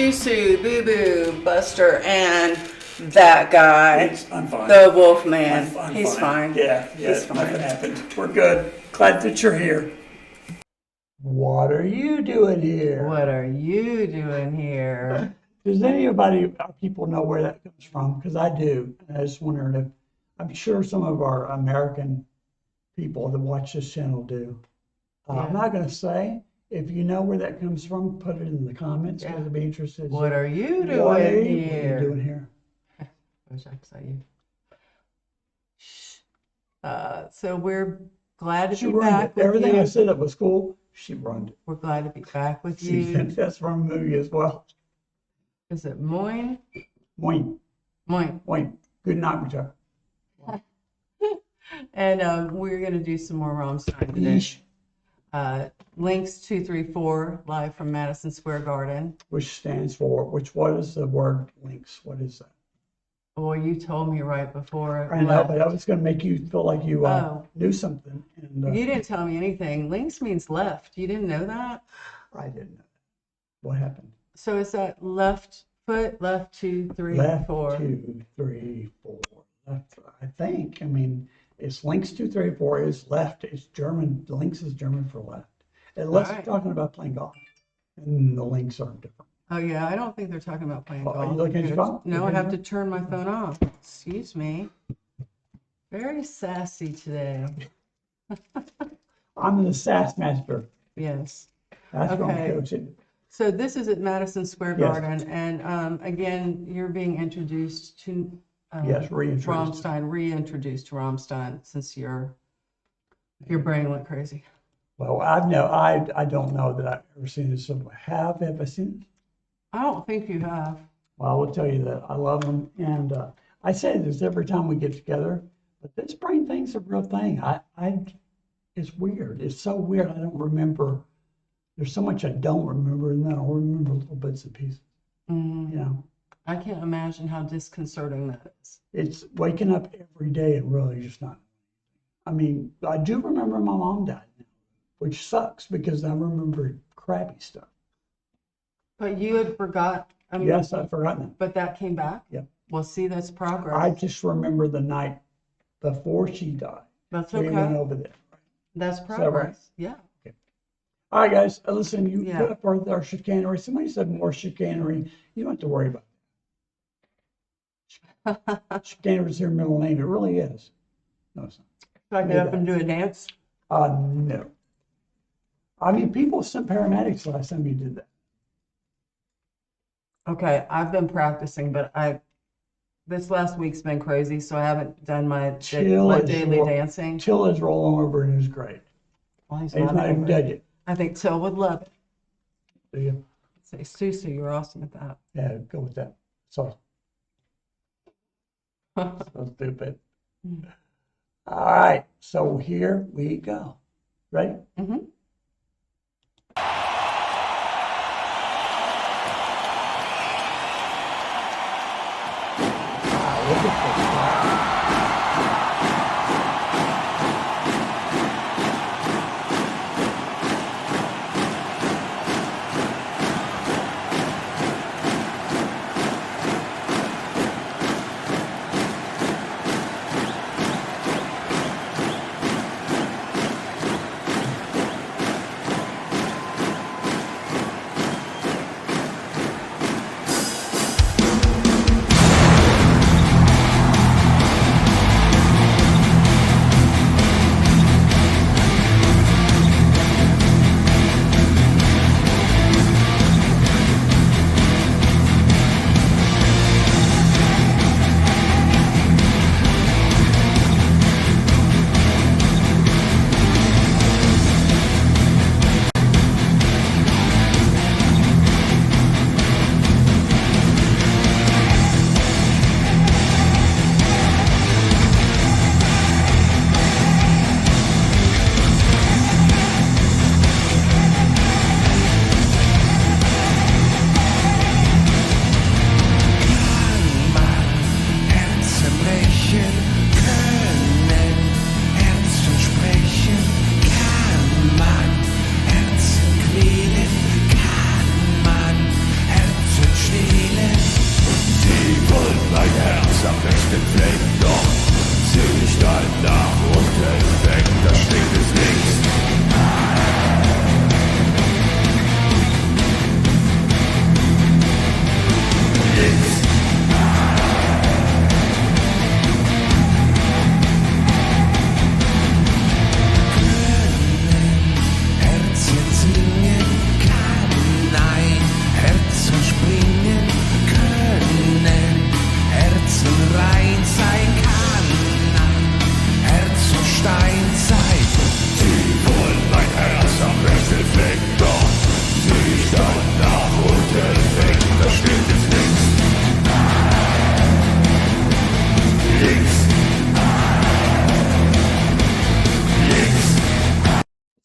Susu, Boo Boo, Buster, and that guy. I'm fine. The Wolfman. I'm He's fine. Yeah, He's fine. nothing happened. We're good. Glad that you're here. What are you doing here? What are you doing here? Does anybody, our people, know where that comes from? Because I do. And I just wondering if, I'm sure some of our American people that watch this channel do. I'm not going to say. If you know where that comes from, put it in the comments. Yeah. I'd be interested. What are you doing What are here? you doing here? I wish I could say you. So we're glad to be back with Everything you. I said that was cool, she ruined it. We're glad to be back with She you. thinks that's from a movie as well. Is it Moin? Moin. Moin. Moin. Good night, Michelle. And we're going to do some more Rammstein today. Links 234 live from Madison Square Garden. Which stands for, what is the word links? What is that? Well, you told me right before. I know, but I was going to make you feel like you knew something. And You didn't tell me anything. Links means left. You didn't know that? I didn't know that. What happened? So is that left foot, left 2, 3, Left 4? 2, 3, 4. Left, I think. I mean, it's links 2, 3, 4 is left. It's German. The links is German for left. Unless you're talking about playing golf. And the links are different. Oh, yeah. I don't think they're talking about playing golf. Are you looking at your phone? No, I have to turn my phone off. Excuse me. Very sassy today. I'm the sass master. Yes. That's what I'm Okay. coaching. So this is at Madison Square Yes. Garden, and again, you're being introduced to Yes, reintroduced. Rammstein, reintroduced to Rammstein since your brain went crazy. Well, I don't know that I've ever seen this. So have I seen it? I don't think you have. Well, I will tell you that I love them, and I say this every time we get together. But this brain thing's a real thing. It's weird. It's so weird. I don't remember. There's so much I don't remember, and then I'll remember little bits and pieces. Mm. You know, I can't imagine how disconcerting that is. it's waking up every day and really just not. I mean, I do remember my mom died, which sucks because I remember crappy stuff. But you had forgot. I mean, Yes, I've forgotten it. But that came back? Yep. Well, see, that's progress. I just remember the night before she died. That's We went okay. over there. That's that right? progress. Yeah. All right, guys, listen, you Yeah. put up our chicanery. Somebody said more chicanery. You don't have to worry about it. Chicanery is their middle name. It really is. No, it's not. Should I get up and do a dance? No. I mean, people sent paramedics last time you did that. Okay, I've been practicing, but this last week's been crazy, so I haven't done my daily dancing. Till is rolling over in his grave. Well, he's He's not even over. dead yet. I think Till would love it. Do you? Say, Susu, you're awesome at that. Yeah, go with that. So stupid. All right, so here we go. Ready? Mm-hmm. Look at this.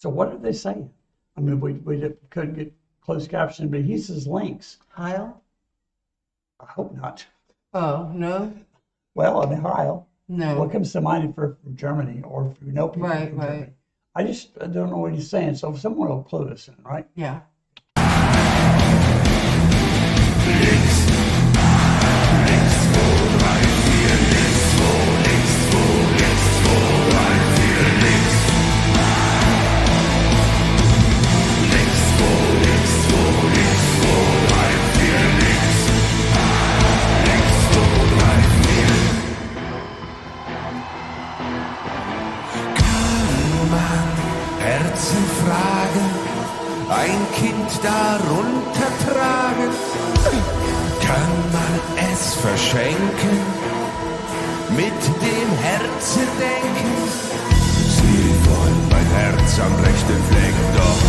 So what are they saying? I mean, we couldn't get closed captioning, but he says links. Heil? I hope not. Oh, no? Well, I mean, Heil. No. What comes to mind if we're from Germany or if you know people Right, from right. Germany? I don't know what he's saying. So someone will clue us in, right? Yeah. Herzen fragen, ein Kind darunter tragen, kann man es verschenken, mit dem Herzen denken. Sie wollen mein Herz am rechten Fleck, doch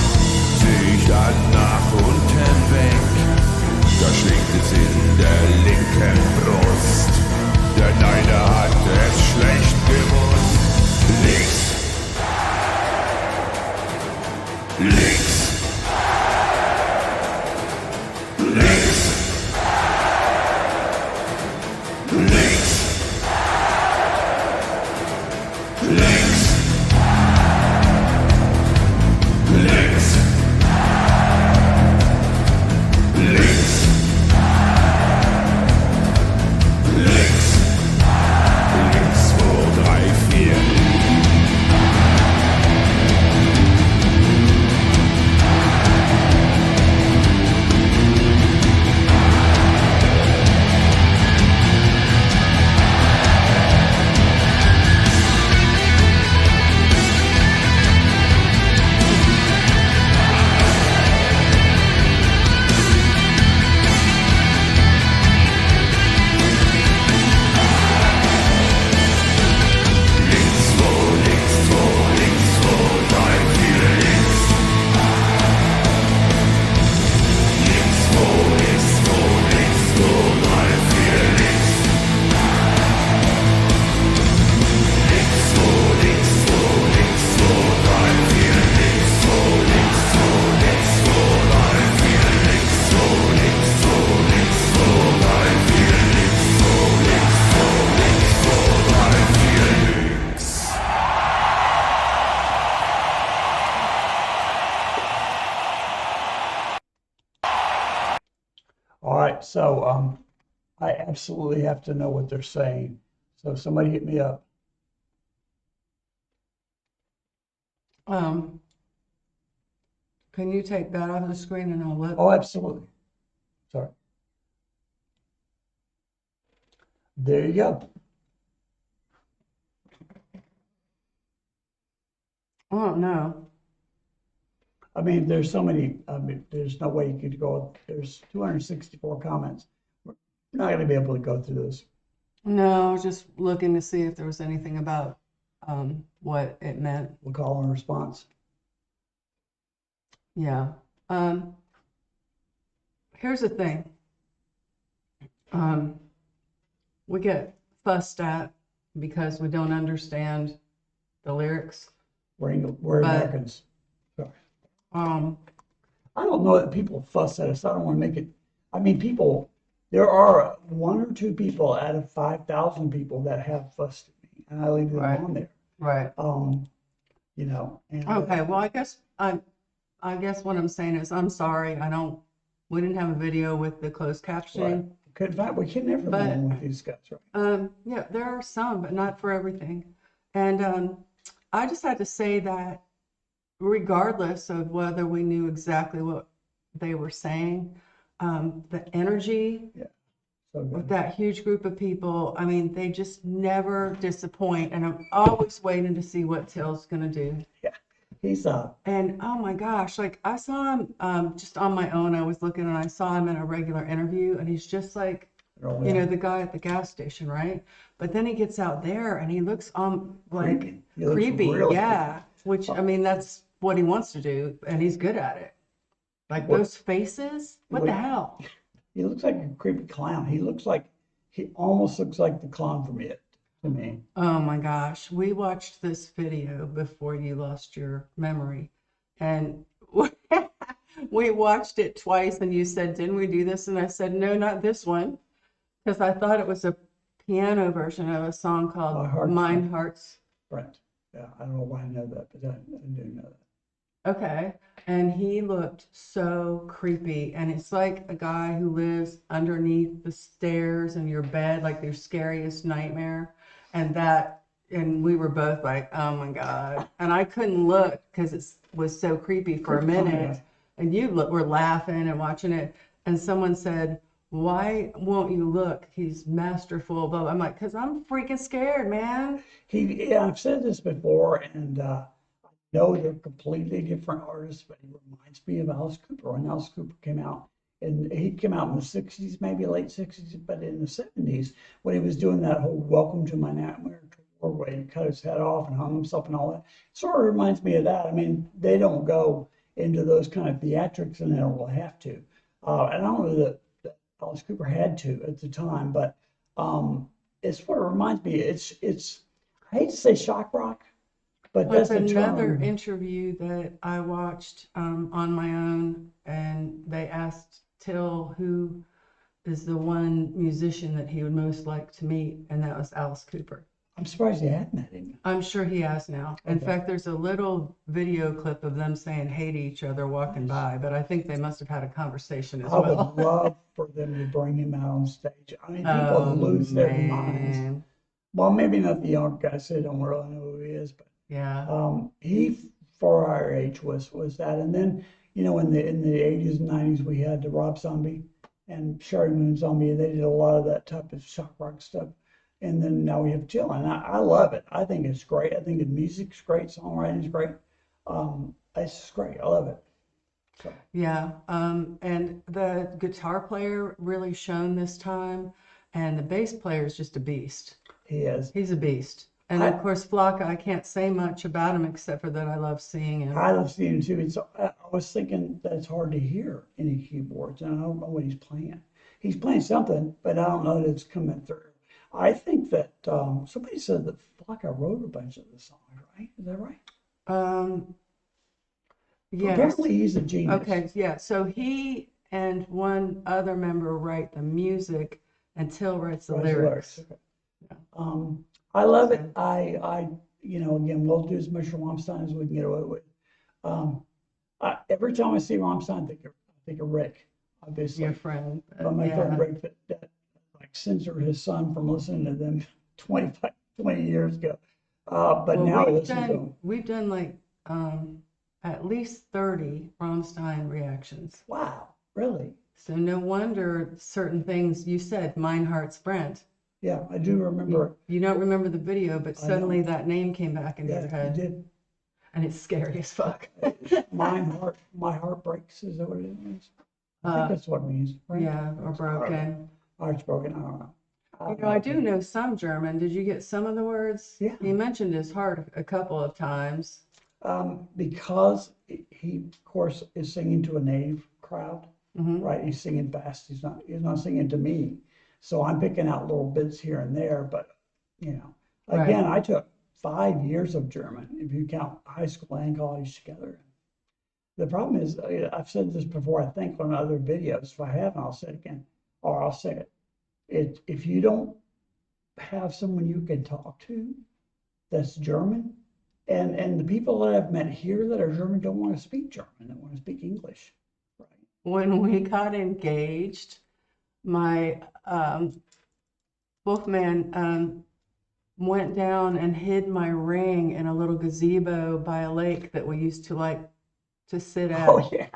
seh ich dann nach unten weg, da schlägt es in der linken Brust, denn einer hat es schlecht gewusst. Links. Links. Links. Links. Links. Links. Links. Links. Links, 2, 3, 4. All right, so I absolutely have to know what they're saying. So somebody hit me up. Can you take that off the screen and I'll look? Oh, absolutely. Sorry. There you go. I don't know. I mean, there's so many, I mean, there's no way you could go, there's 264 comments. We're not going to be able to go through this. No, I was just looking to see if there was anything about what it meant. We'll call and response. Yeah. Here's the thing. We get fussed at because we don't understand the lyrics. We're Americans. Sorry. I don't know that people fuss at us. I don't want to make it. I mean, people, there are 1 or 2 people out of 5,000 people that have fussed at me, and I leave them Right. on there. Right. You know. And, Okay. Well, I guess what I'm saying is I'm sorry. We didn't have a video with the closed captioning. Right. We can never But- know with these guys, right? Yeah, there are some, but not for everything. And I just had to say that regardless of whether we knew exactly what they were saying, the energy So with good. that huge group of people, I mean, they just never disappoint. And I'm always waiting to see what Till's going to do. He's And oh my gosh, like I saw him just on my own. I was looking and I saw him in a regular interview, and he's just like, you know, the guy at the gas station, right? But then he gets out there and he looks like creepy. He looks creepy, really yeah. Which I mean, that's what he wants to do, and he's good at it. Like What- those faces, what the Like- hell? He looks like a creepy clown. He almost looks like the clown from It to me. Oh my gosh, we watched this video before you lost your memory And we watched it twice, and you said, "Didn't we do this?" And I said, "No, not this one," because I thought it was a piano version of a song called My Heart's Mine Heart's. Right. Yeah, I don't know why I know that, but I do know that. Okay. And he looked so creepy. And it's like a guy who lives underneath the stairs in your bed, like your scariest nightmare. And we were both like, oh my God. And I couldn't look because it was so creepy for a minute. And you were laughing and watching it. And someone said, "Why won't you look? He's masterful." Blah, blah. I'm like, because I'm freaking scared, man. Yeah, I've said this before, and no, they're completely different artists, but he reminds me of Alice Cooper. When Alice Cooper came out, and he came out in the 60s, maybe late 60s, but in the 70s, when he was doing that whole Welcome to My Nightmare tour, where he cut his head off and hung himself and all that, sort of reminds me of that. I mean, they don't go into those kind of theatrics, and they don't really have to. And I don't know that Alice Cooper had to at the time, but it's what it reminds me. It's I hate to say shock rock, but That's that's the another term. interview that I watched on my own, and they asked Till who is the one musician that he would most like to meet, and that was Alice Cooper. I'm surprised you hadn't met him. I'm sure he has now. In Okay. fact, there's a little video clip of them saying hey to each other walking by, but I think they must have had a conversation as I would well. love for them to bring him out on stage. I mean, people Oh, lose their minds. man. Well, maybe not the young guys, they don't really know who he is, but Yeah. he, for our age, was that. And then, you know, in the 80s and 90s, we had the Rob Zombie and Sherry Moon Zombie, and they did a lot of that type of shock rock stuff. And then now we have Jill, and I love it. I think it's great. I think the music's great, songwriting's great. It's just great. I love it. So Yeah, and the guitar player really shone this time, and the bass player is just a beast. he is. He's a beast. And of course, Flocka, I can't say much about him except for that I love seeing him. I love seeing him too. I was thinking that it's hard to hear any keyboards, and I don't know what he's playing. He's playing something, but I don't know that it's coming through. I think that somebody said that Flocka wrote a bunch of the songs, right? Is that right? Yes. Apparently, he's a genius. Okay, yeah. So he and one other member write the music, and Till writes the Writes the lyrics. Okay. I love it. You know, again, we'll do as much Rammstein as we can get away with. Every time I see Rammstein, I think of Rick, obviously. Your friend. But my Yeah. friend Rick that like censored his son from listening to them 20 years ago. But Well, now I listen to them. we've done like at least 30 Rammstein reactions. Wow, really? So no wonder certain things you said, Mine Heart's Brent. Yeah, I do remember. You don't remember the video, but I suddenly know. that name came back into your Yeah, head. you did. And it's scary as fuck. My heart breaks. Is that what it means? I think that's what it means, right? Yeah, or broken. Heart's broken. I don't know. You know, I do know some German. Did you get some of the words? Yeah. He mentioned his heart a couple of times. Because he, of course, is singing to a native crowd, Mm-hmm. right? He's singing fast. He's not singing to me. So I'm picking out little bits here and there. But you know, again, Right. I took 5 years of German, if you count high school and college together. The problem is, I've said this before, I think on other videos. If I haven't, I'll say it again, or I'll say it. If you don't have someone you can talk to that's German, and the people that I've met here that are German don't want to speak German, they want to speak English. Right. When we got engaged, my Wolfman went down and hid my ring in a little gazebo by a lake that we used to like to sit at. Oh yeah.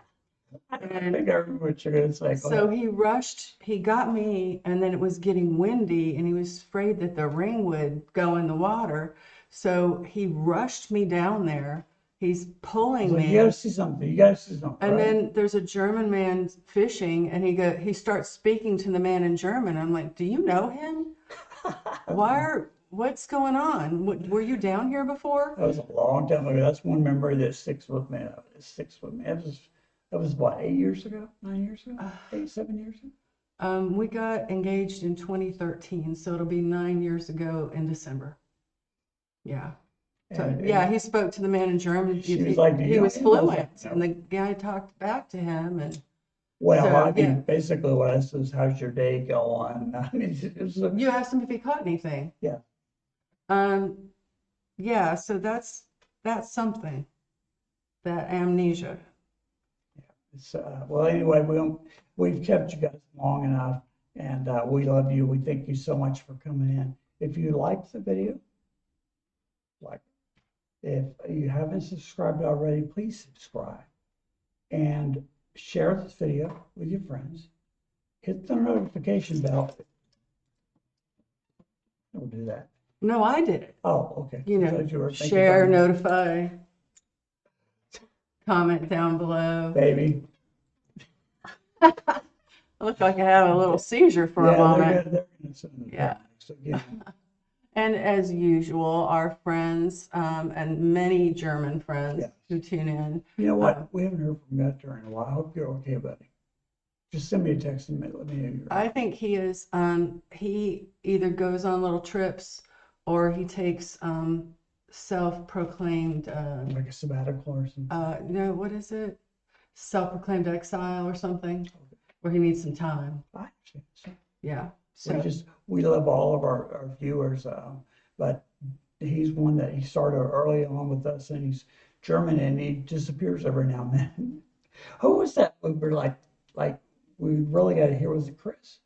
I And think I remember what you're gonna say. Go so ahead. he got me, and then it was getting windy, and he was afraid that the ring would go in the water. So he rushed me down there. He's pulling So me. you gotta see something. You gotta see something. And right? then there's a German man fishing, and he starts speaking to the man in German. I'm like, do you know him? What's going on? Were you down here before? That was a long time ago. That's one memory that sticks with me. It sticks with me. That was what, 8 years ago? 9 years ago? 7 years ago? We got engaged in 2013, so it'll be 9 years ago in December. Yeah. So, And- yeah, he spoke to the man in German. She was like, "Do He you was know English?" fluent, and the guy talked back to him, and Well, So, I think yeah. basically what I said is, how's your day going? I mean, you asked him if he caught anything. yeah. Yeah, so that's something, that amnesia. Well, anyway, we've kept you guys long enough, and we love you. We thank you so much for coming in. If you liked the video, like, if you haven't subscribed already, please subscribe and share this video with your friends. Hit the notification bell. Don't do that. No, I did it. Oh, okay. You I know, thought you were thinking share, something. notify, comment down below. Baby. I look like I had a little seizure for a moment. They're gonna send the Yeah. text again. And as usual, our friends and many German friends Yes. who tune in. You know what? We haven't heard from Matt during a while. I hope you're okay, buddy. Just send me a text and let me know you're I think he is. He either goes on little trips or he takes self-proclaimed. like a sabbatical or something. No, what is it? Self-proclaimed exile or something, where he needs some time. I understand. So Yeah. So we love all of our viewers, but he's one that he started early on with us, and he's German, and he disappears every now and then. Who was that? We were like we really got to hear. Was it Chris?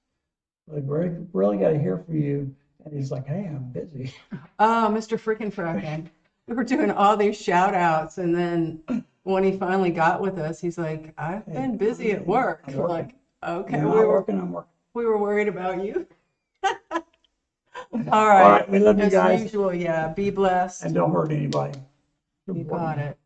Like we really got to hear from you. And he's like, hey, I'm busy. oh, Mr. Frickin' Frackin'. We were doing all these shout outs, and then when he finally got with us, he's like, I've been busy at work. I'm We're working. like, okay, I'm working. we were worried about you. All All right. right, we love you As guys. usual, yeah. Be blessed. And don't hurt anybody. You got it.